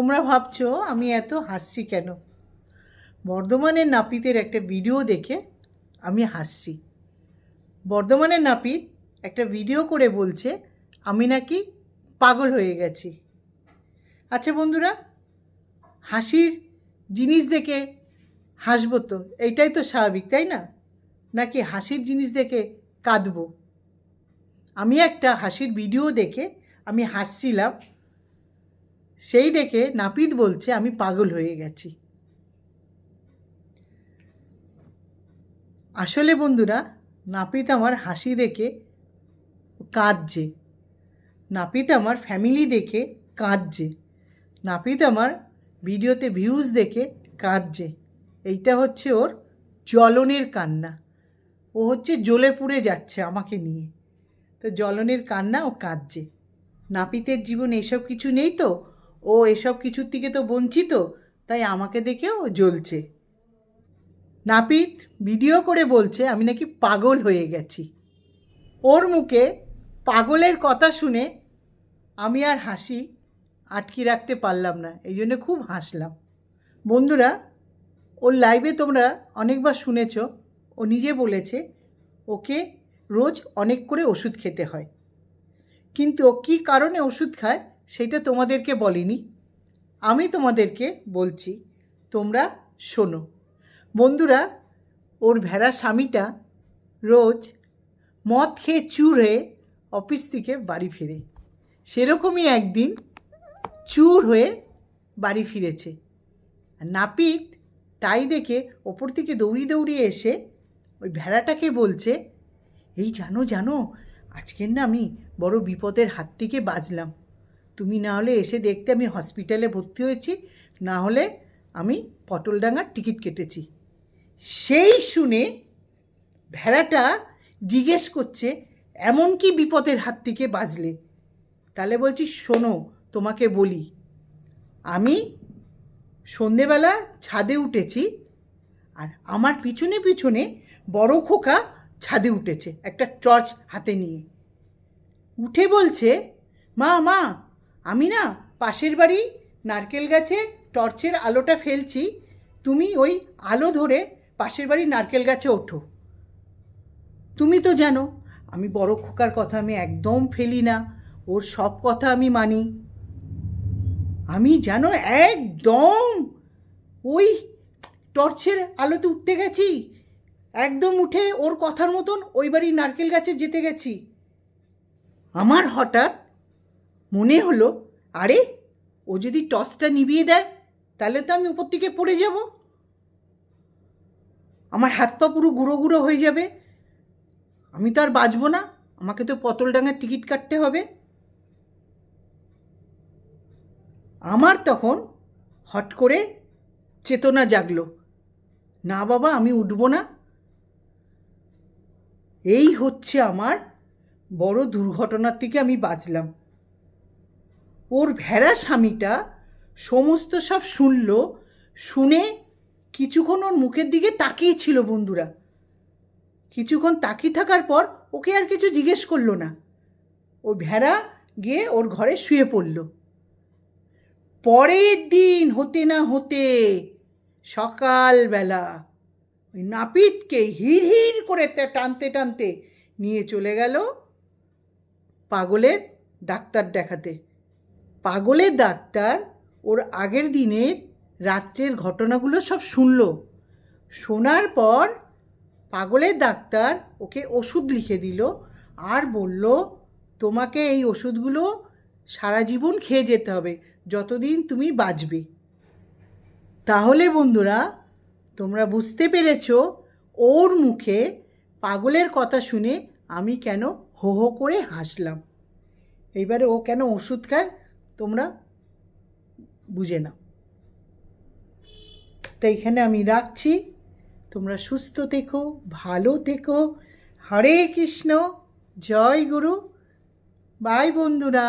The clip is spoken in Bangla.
তোমরা ভাবছো আমি এত হাসছি কেন? বর্ধমানের নাপিতের একটা ভিডিও দেখে আমি হাসছি। বর্ধমানের নাপিত একটা ভিডিও করে বলছে আমি নাকি পাগল হয়ে গেছি। আচ্ছা বন্ধুরা, হাসির জিনিস দেখে হাসবো তো, এইটাই তো স্বাভাবিক, তাই না? নাকি হাসির জিনিস দেখে কাঁদবো? আমি একটা হাসির ভিডিও দেখে আমি হাসছিলাম, সেই দেখে নাপিত বলছে আমি পাগল হয়ে গেছি। আসলে বন্ধুরা, নাপিত আমার হাসি দেখে কাঁদছে, নাপিত আমার ফ্যামিলি দেখে কাঁদছে, নাপিত আমার ভিডিওতে ভিউজ দেখে কাঁদছে। এইটা হচ্ছে ওর জ্বলনের কান্না। ও হচ্ছে জ্বলে পুড়ে যাচ্ছে আমাকে নিয়ে, তো জ্বলনের কান্না, ও কাঁদছে। নাপিতের জীবনে এসব কিছু নেই, তো ও এসব কিছুর থেকে তো বঞ্চিত, তাই আমাকে দেখেও ও জ্বলছে। নাপিত ভিডিও করে বলছে আমি নাকি পাগল হয়ে গেছি। ওর মুখে পাগলের কথা শুনে আমি আর হাসি আটকে রাখতে পারলাম না, এই জন্য খুব হাসলাম। বন্ধুরা, ওর লাইভে তোমরা অনেকবার শুনেছ, ও নিজে বলেছে ওকে রোজ অনেক করে ওষুধ খেতে হয়, কিন্তু ও কী কারণে ওষুধ খায় সেটা তোমাদেরকে বলিনি, আমি তোমাদেরকে বলছি, তোমরা শোনো। বন্ধুরা, ওর ভেড়া স্বামীটা রোজ মদ খেয়ে চুর হয়ে অফিস থেকে বাড়ি ফিরে। সেরকমই একদিন চুর হয়ে বাড়ি ফিরেছে। নাপিত তাই দেখে ওপর থেকে দৌড়িয়ে দৌড়িয়ে এসে ওই ভেড়াটাকে বলছে, এই জানো জানো, আজকের না আমি বড় বিপদের হাত থেকে বাঁচলাম। তুমি না হলে এসে দেখতে আমি হসপিটালে ভর্তি হয়েছি, না হলে আমি পটলডাঙ্গার টিকিট কেটেছি। সেই শুনে ভেড়াটা জিজ্ঞেস করছে এমন কি বিপদের হাত থেকে বাঁচলে? তাহলে বলছি শোনো, তোমাকে বলি, আমি সন্ধেবেলা ছাদে উঠেছি, আর আমার পিছনে পিছনে বড় খোকা ছাদে উঠেছে একটা টর্চ হাতে নিয়ে। উঠে বলছে, মা মা, আমি না পাশের বাড়ি নারকেল গাছে টর্চের আলোটা ফেলছি, তুমি ওই আলো ধরে পাশের বাড়ি নারকেল গাছে ওঠো। তুমি তো জানো আমি বড় খোকার কথা আমি একদম ফেলি না, ওর সব কথা আমি মানি। আমি জানো একদম ওই টর্চের আলোতে উঠতে গেছি, একদম উঠে ওর কথার মতন ওই বাড়ির নারকেল গাছে যেতে গেছি। আমার হঠাৎ মনে হলো, আরে ও যদি টর্চটা নিভিয়ে দেয় তাহলে তো আমি উপর থেকে পড়ে যাব, আমার হাত পা পুরো গুঁড়ো গুঁড়ো হয়ে যাবে, আমি তো আর বাঁচবো না, আমাকে তো পটলডাঙ্গার টিকিট কাটতে হবে। আমার তখন হট করে চেতনা জাগলো, না বাবা আমি উঠবো না। এই হচ্ছে আমার বড় দুর্ঘটনার থেকে আমি বাঁচলাম। ওর ভেড়া স্বামীটা সমস্ত সব শুনল, শুনে কিছুক্ষণ ওর মুখের দিকে তাকিয়ে ছিল। বন্ধুরা, কিছুক্ষণ তাকিয়ে থাকার পর ওকে আর কিছু জিজ্ঞেস করলো না, ও ভেড়া গিয়ে ওর ঘরে শুয়ে পড়ল। পরের দিন হতে না হতে সকালবেলা ওই নাপিতকে হিড় হিড় করে টানতে টানতে নিয়ে চলে গেল পাগলের ডাক্তার দেখাতে। পাগলের ডাক্তার ওর আগের দিনের রাত্রের ঘটনাগুলো সব শুনল। শোনার পর পাগলের ডাক্তার ওকে ওষুধ লিখে দিল আর বলল, তোমাকে এই ওষুধগুলো সারা জীবন খেয়ে যেতে হবে, যতদিন তুমি বাঁচবে। তাহলে বন্ধুরা, তোমরা বুঝতে পেরেছ ওর মুখে পাগলের কথা শুনে আমি কেন হো হো করে হাসলাম। এইবারে ও কেন ওষুধ খায় তোমরা বুঝে নাও। তাই এখানে আমি রাখছি, তোমরা সুস্থ থেকো, ভালো থেকো। হরে কৃষ্ণ, জয় গুরু, বাই বন্ধুরা।